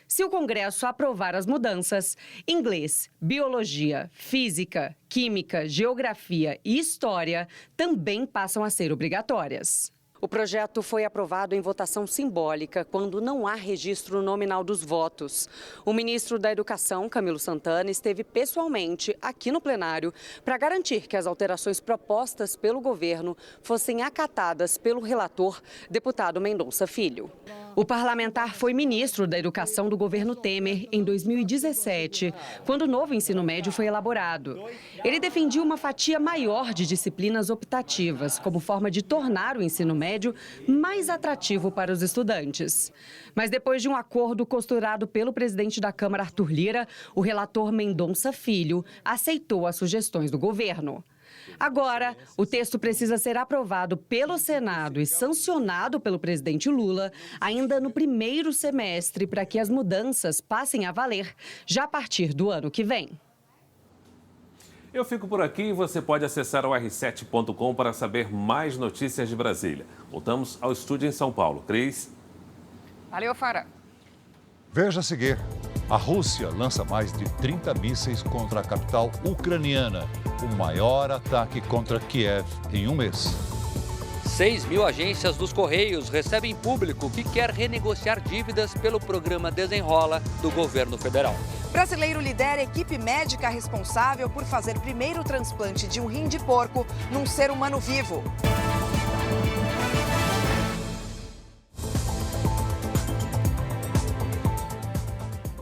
Se o Congresso aprovar as mudanças, inglês, biologia, física, química, geografia e história também passam a ser obrigatórias. O projeto foi aprovado em votação simbólica, quando não há registro nominal dos votos. O ministro da Educação, Camilo Santana, esteve pessoalmente aqui no plenário para garantir que as alterações propostas pelo governo fossem acatadas pelo relator, deputado Mendonça Filho. O parlamentar foi ministro da Educação do governo Temer em 2017, quando o novo ensino médio foi elaborado. Ele defendia uma fatia maior de disciplinas optativas, como forma de tornar o ensino médio mais atrativo para os estudantes. Mas depois de um acordo costurado pelo presidente da Câmara, Arthur Lira, o relator Mendonça Filho aceitou as sugestões do governo. Agora, o texto precisa ser aprovado pelo Senado e sancionado pelo presidente Lula ainda no primeiro semestre para que as mudanças passem a valer já a partir do ano que vem. Eu fico por aqui e você pode acessar o r7.com para saber mais notícias de Brasília. Voltamos ao estúdio em São Paulo. Cris? Valeu, Fara. Veja a seguir. A Rússia lança mais de 30 mísseis contra a capital ucraniana. O maior ataque contra Kiev em um mês. 6.000 agências dos Correios recebem público que quer renegociar dívidas pelo programa Desenrola do governo federal. Brasileiro lidera a equipe médica responsável por fazer primeiro transplante de um rim de porco num ser humano vivo.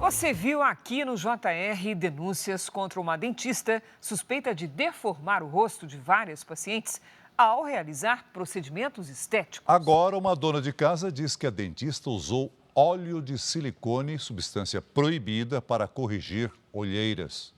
Você viu aqui no JR denúncias contra uma dentista suspeita de deformar o rosto de várias pacientes ao realizar procedimentos estéticos. Agora, uma dona de casa diz que a dentista usou óleo de silicone, substância proibida, para corrigir olheiras.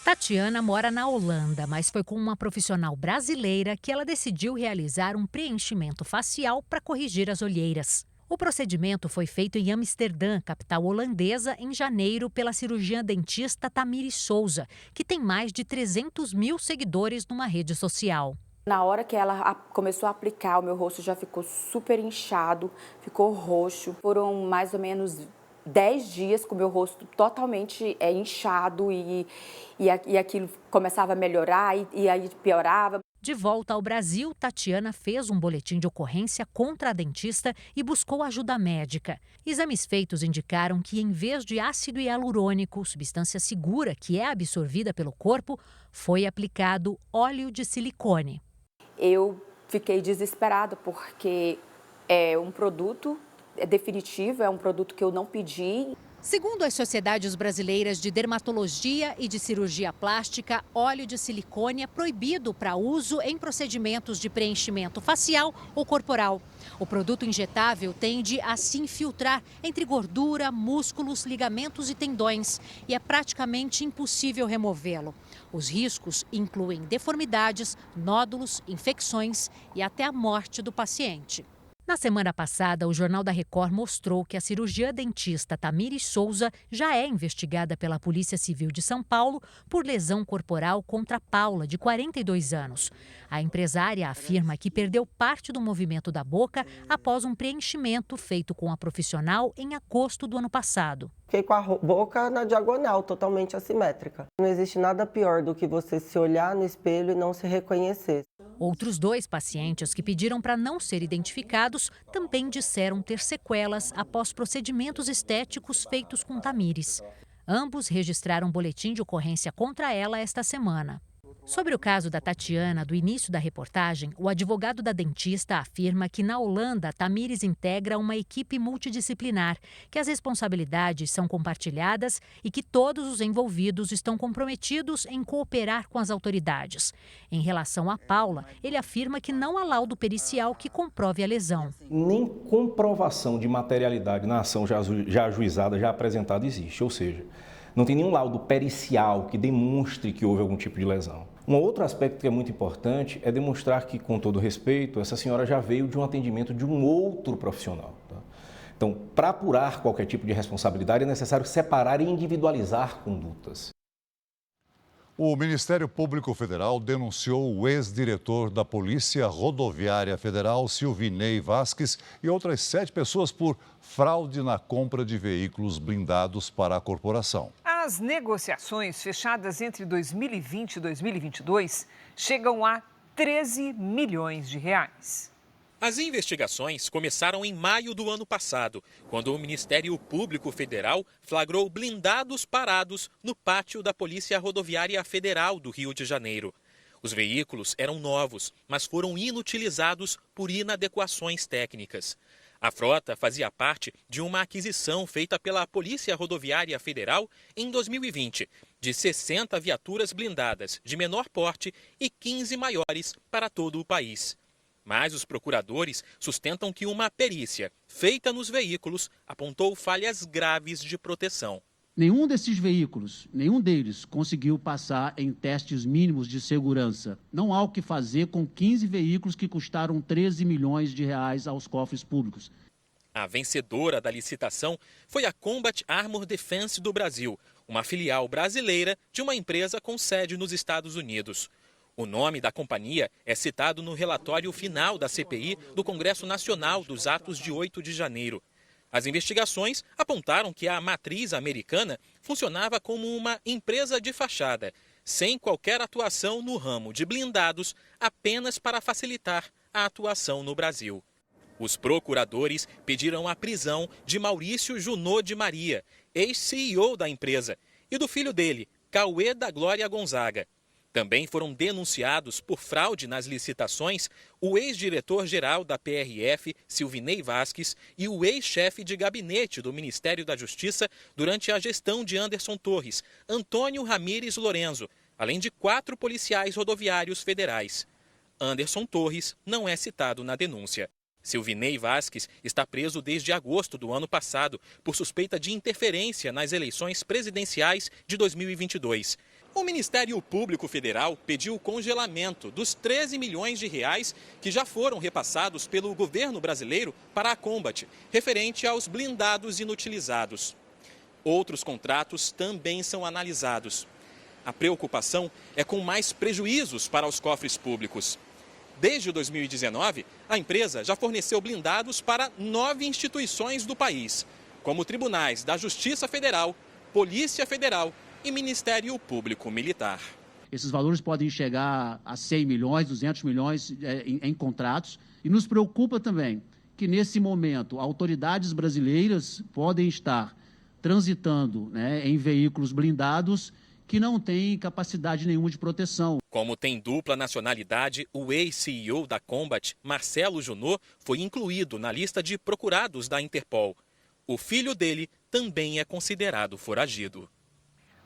Tatiana mora na Holanda, mas foi com uma profissional brasileira que ela decidiu realizar um preenchimento facial para corrigir as olheiras. O procedimento foi feito em Amsterdã, capital holandesa, em janeiro, pela cirurgiã dentista Tamiri Souza, que tem mais de 300 mil seguidores numa rede social. Na hora que ela começou a aplicar, o meu rosto já ficou super inchado, ficou roxo. Foram mais ou menos 10 dias com o meu rosto totalmente inchado e aquilo começava a melhorar e aí piorava. De volta ao Brasil, Tatiana fez um boletim de ocorrência contra a dentista e buscou ajuda médica. Exames feitos indicaram que, em vez de ácido hialurônico, substância segura que é absorvida pelo corpo, foi aplicado óleo de silicone. Eu fiquei desesperada porque é um produto definitivo, é um produto que eu não pedi. Segundo as sociedades brasileiras de dermatologia e de cirurgia plástica, óleo de silicone é proibido para uso em procedimentos de preenchimento facial ou corporal. O produto injetável tende a se infiltrar entre gordura, músculos, ligamentos e tendões e é praticamente impossível removê-lo. Os riscos incluem deformidades, nódulos, infecções e até a morte do paciente. Na semana passada, o Jornal da Record mostrou que a cirurgiã dentista Tamires Souza já é investigada pela Polícia Civil de São Paulo por lesão corporal contra Paula, de 42 anos. A empresária afirma que perdeu parte do movimento da boca após um preenchimento feito com a profissional em agosto do ano passado. Fiquei com a boca na diagonal, totalmente assimétrica. Não existe nada pior do que você se olhar no espelho e não se reconhecer. Outros 2 pacientes que pediram para não ser identificados também disseram ter sequelas após procedimentos estéticos feitos com Tamires. Ambos registraram boletim de ocorrência contra ela esta semana. Sobre o caso da Tatiana, do início da reportagem, o advogado da dentista afirma que na Holanda, Tamires integra uma equipe multidisciplinar, que as responsabilidades são compartilhadas e que todos os envolvidos estão comprometidos em cooperar com as autoridades. Em relação a Paula, ele afirma que não há laudo pericial que comprove a lesão. Nem comprovação de materialidade na ação já ajuizada, já apresentada existe, ou seja, não tem nenhum laudo pericial que demonstre que houve algum tipo de lesão. Um outro aspecto que é muito importante é demonstrar que, com todo respeito, essa senhora já veio de um atendimento de um outro profissional. Tá? Então, para apurar qualquer tipo de responsabilidade, é necessário separar e individualizar condutas. O Ministério Público Federal denunciou o ex-diretor da Polícia Rodoviária Federal, Silvinei Vasquez, e outras 7 pessoas por fraude na compra de veículos blindados para a corporação. As negociações fechadas entre 2020 e 2022 chegam a 13 milhões de reais. As investigações começaram em maio do ano passado, quando o Ministério Público Federal flagrou blindados parados no pátio da Polícia Rodoviária Federal do Rio de Janeiro. Os veículos eram novos, mas foram inutilizados por inadequações técnicas. A frota fazia parte de uma aquisição feita pela Polícia Rodoviária Federal em 2020, de 60 viaturas blindadas de menor porte e 15 maiores para todo o país. Mas os procuradores sustentam que uma perícia feita nos veículos apontou falhas graves de proteção. Nenhum desses veículos, nenhum deles conseguiu passar em testes mínimos de segurança. Não há o que fazer com 15 veículos que custaram 13 milhões de reais aos cofres públicos. A vencedora da licitação foi a Combat Armor Defense do Brasil, uma filial brasileira de uma empresa com sede nos Estados Unidos. O nome da companhia é citado no relatório final da CPI do Congresso Nacional dos Atos de 8 de janeiro. As investigações apontaram que a matriz americana funcionava como uma empresa de fachada, sem qualquer atuação no ramo de blindados, apenas para facilitar a atuação no Brasil. Os procuradores pediram a prisão de Maurício Junot de Maria, ex-CEO da empresa, e do filho dele, Cauê da Glória Gonzaga. Também foram denunciados por fraude nas licitações o ex-diretor-geral da PRF, Silvinei Vasquez, e o ex-chefe de gabinete do Ministério da Justiça durante a gestão de Anderson Torres, Antônio Ramírez Lorenzo, além de 4 policiais rodoviários federais. Anderson Torres não é citado na denúncia. Silvinei Vasquez está preso desde agosto do ano passado por suspeita de interferência nas eleições presidenciais de 2022. O Ministério Público Federal pediu o congelamento dos 13 milhões de reais que já foram repassados pelo governo brasileiro para a Combat, referente aos blindados inutilizados. Outros contratos também são analisados. A preocupação é com mais prejuízos para os cofres públicos. Desde 2019, a empresa já forneceu blindados para 9 instituições do país. como tribunais da Justiça Federal, Polícia Federal e Ministério Público Militar. Esses valores podem chegar a 100 milhões, 200 milhões em contratos. E nos preocupa também que, nesse momento, autoridades brasileiras podem estar transitando, em veículos blindados que não têm capacidade nenhuma de proteção. Como tem dupla nacionalidade, o ex-CEO da Combat, Marcelo Junot, foi incluído na lista de procurados da Interpol. O filho dele também é considerado foragido.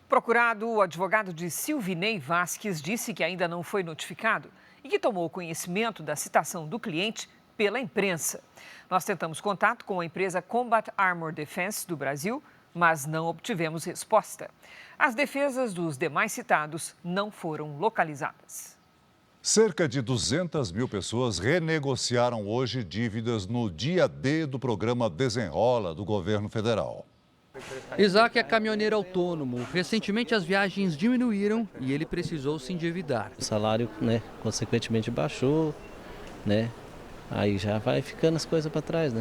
Procurado, o advogado de Silvinei Vasques disse que ainda não foi notificado e que tomou conhecimento da citação do cliente pela imprensa. Nós tentamos contato com a empresa Combat Armor Defense do Brasil, mas não obtivemos resposta. As defesas dos demais citados não foram localizadas. Cerca de 200 mil pessoas renegociaram hoje dívidas no dia D do programa Desenrola do governo federal. Isaac é caminhoneiro autônomo. Recentemente as viagens diminuíram e ele precisou se endividar. O salário, consequentemente baixou, Aí já vai ficando as coisas para trás,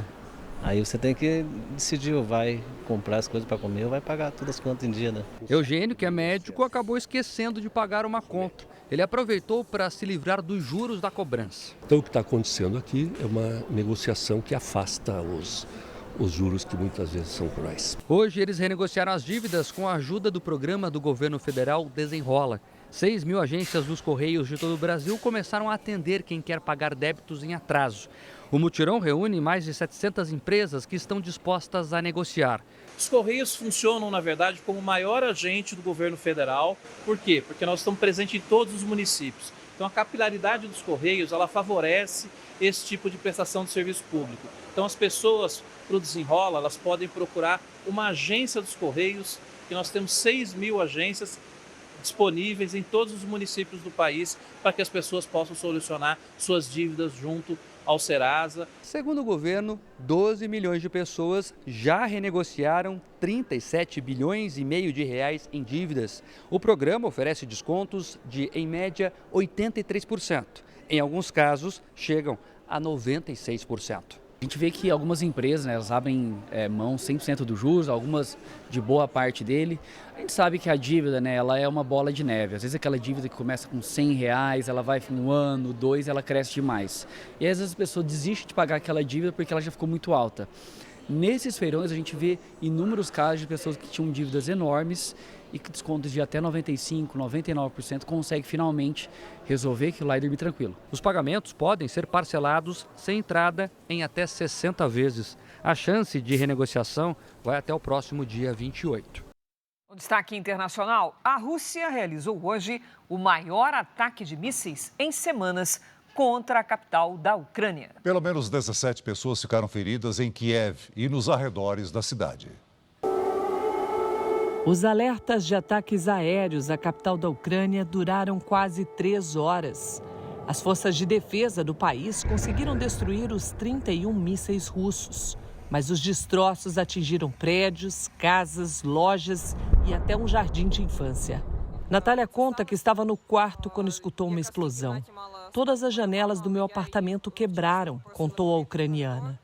Aí você tem que decidir, ou vai comprar as coisas para comer ou vai pagar todas as contas em dia, Eugênio, que é médico, acabou esquecendo de pagar uma conta. Ele aproveitou para se livrar dos juros da cobrança. Então o que está acontecendo aqui é uma negociação que afasta os juros que muitas vezes são cruéis. Hoje eles renegociaram as dívidas com a ajuda do programa do governo federal Desenrola. 6 mil agências dos Correios de todo o Brasil começaram a atender quem quer pagar débitos em atraso. O mutirão reúne mais de 700 empresas que estão dispostas a negociar. Os Correios funcionam, na verdade, como o maior agente do governo federal. Por quê? Porque nós estamos presentes em todos os municípios. Então a capilaridade dos Correios, ela favorece esse tipo de prestação de serviço público. Então as pessoas, para o Desenrola, elas podem procurar uma agência dos Correios, que nós temos 6 mil agências disponíveis em todos os municípios do país para que as pessoas possam solucionar suas dívidas junto ao Serasa. Segundo o governo, 12 milhões de pessoas já renegociaram 37 bilhões e meio de reais em dívidas. O programa oferece descontos de, em média, 83%. Em alguns casos, chegam a 96%. A gente vê que algumas empresas, elas abrem mão 100% dos juros, algumas de boa parte dele. A gente sabe que a dívida, ela é uma bola de neve. Às vezes aquela dívida que começa com R$100, ela vai um ano, 2, ela cresce demais. E às vezes a pessoa desiste de pagar aquela dívida porque ela já ficou muito alta. Nesses feirões a gente vê inúmeros casos de pessoas que tinham dívidas enormes e que descontos de até 95%, 99% conseguem finalmente resolver aquilo lá e dormir tranquilo. Os pagamentos podem ser parcelados sem entrada em até 60 vezes. A chance de renegociação vai até o próximo dia 28. O destaque internacional: a Rússia realizou hoje o maior ataque de mísseis em semanas contra a capital da Ucrânia. Pelo menos 17 pessoas ficaram feridas em Kiev e nos arredores da cidade. Os alertas de ataques aéreos à capital da Ucrânia duraram quase 3 horas. As forças de defesa do país conseguiram destruir os 31 mísseis russos, mas os destroços atingiram prédios, casas, lojas e até um jardim de infância. Natália conta que estava no quarto quando escutou uma explosão. Todas as janelas do meu apartamento quebraram, contou a ucraniana.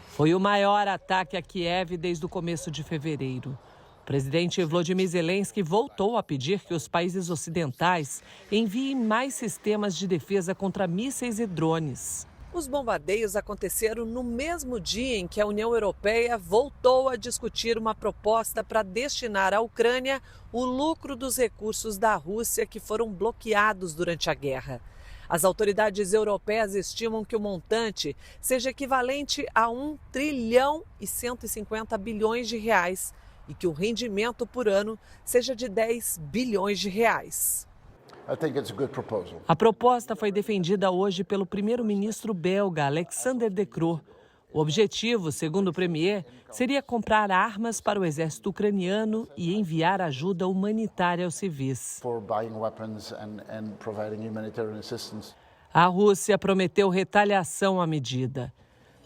Foi o maior ataque a Kiev desde o começo de fevereiro. O presidente Volodymyr Zelensky voltou a pedir que os países ocidentais enviem mais sistemas de defesa contra mísseis e drones. Os bombardeios aconteceram no mesmo dia em que a União Europeia voltou a discutir uma proposta para destinar à Ucrânia o lucro dos recursos da Rússia que foram bloqueados durante a guerra. As autoridades europeias estimam que o montante seja equivalente a 1 trilhão e 150 bilhões de reais e que o rendimento por ano seja de 10 bilhões de reais. A proposta foi defendida hoje pelo primeiro-ministro belga, Alexander De Croo. O objetivo, segundo o premier, seria comprar armas para o exército ucraniano e enviar ajuda humanitária aos civis. A Rússia prometeu retaliação à medida.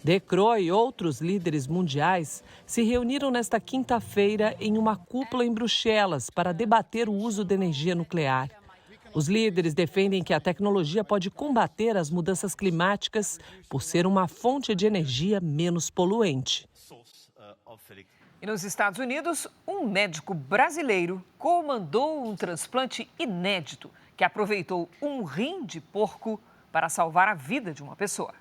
De Croo e outros líderes mundiais se reuniram nesta quinta-feira em uma cúpula em Bruxelas para debater o uso da energia nuclear. Os líderes defendem que a tecnologia pode combater as mudanças climáticas por ser uma fonte de energia menos poluente. E nos Estados Unidos, um médico brasileiro comandou um transplante inédito que aproveitou um rim de porco para salvar a vida de uma pessoa.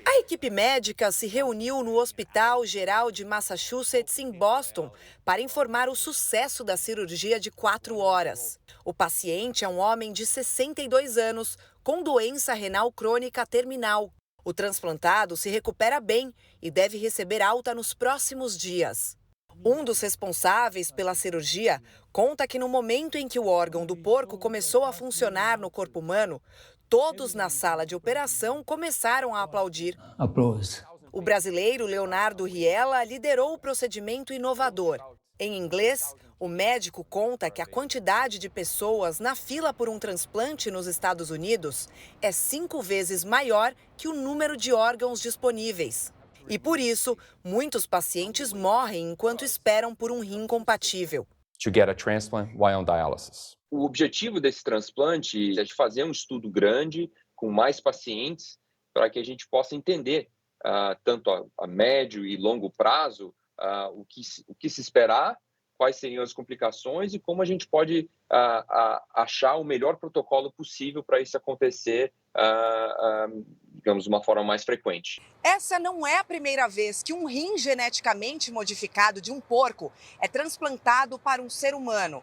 A equipe médica se reuniu no Hospital Geral de Massachusetts, em Boston, para informar o sucesso da cirurgia de 4 horas. O paciente é um homem de 62 anos com doença renal crônica terminal. O transplantado se recupera bem e deve receber alta nos próximos dias. Um dos responsáveis pela cirurgia conta que no momento em que o órgão do porco começou a funcionar no corpo humano, todos na sala de operação começaram a aplaudir. Aplausos. O brasileiro Leonardo Riella liderou o procedimento inovador. Em inglês, o médico conta que a quantidade de pessoas na fila por um transplante nos Estados Unidos é 5 vezes maior que o número de órgãos disponíveis. E por isso, muitos pacientes morrem enquanto esperam por um rim compatível. To get a transplant while on dialysis. O objetivo desse transplante é de fazer um estudo grande com mais pacientes para que a gente possa entender tanto a médio e longo prazo o que se esperar, quais seriam as complicações e como a gente pode achar o melhor protocolo possível para isso acontecer, digamos, de uma forma mais frequente. Essa não é a primeira vez que um rim geneticamente modificado de um porco é transplantado para um ser humano.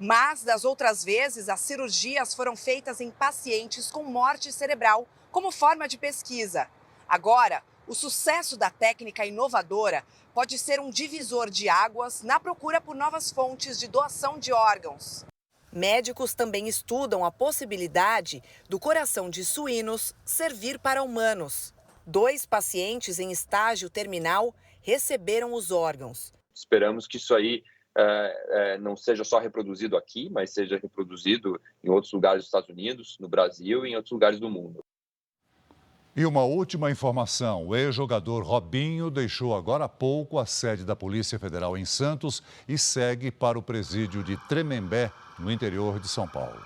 Mas, das outras vezes, as cirurgias foram feitas em pacientes com morte cerebral, como forma de pesquisa. Agora, o sucesso da técnica inovadora pode ser um divisor de águas na procura por novas fontes de doação de órgãos. Médicos também estudam a possibilidade do coração de suínos servir para humanos. 2 pacientes em estágio terminal receberam os órgãos. Esperamos que isso aí não seja só reproduzido aqui, mas seja reproduzido em outros lugares dos Estados Unidos, no Brasil e em outros lugares do mundo. E uma última informação, o ex-jogador Robinho deixou agora há pouco a sede da Polícia Federal em Santos e segue para o presídio de Tremembé, no interior de São Paulo.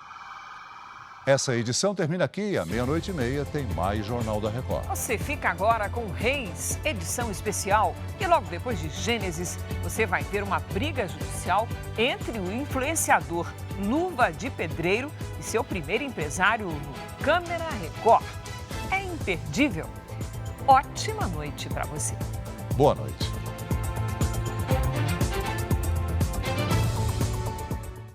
Essa edição termina aqui, à 00:30 tem mais Jornal da Record. Você fica agora com Reis, edição especial. E logo depois de Gênesis, você vai ter uma briga judicial entre o influenciador Luva de Pedreiro e seu primeiro empresário no Câmera Record. É imperdível. Ótima noite para você. Boa noite.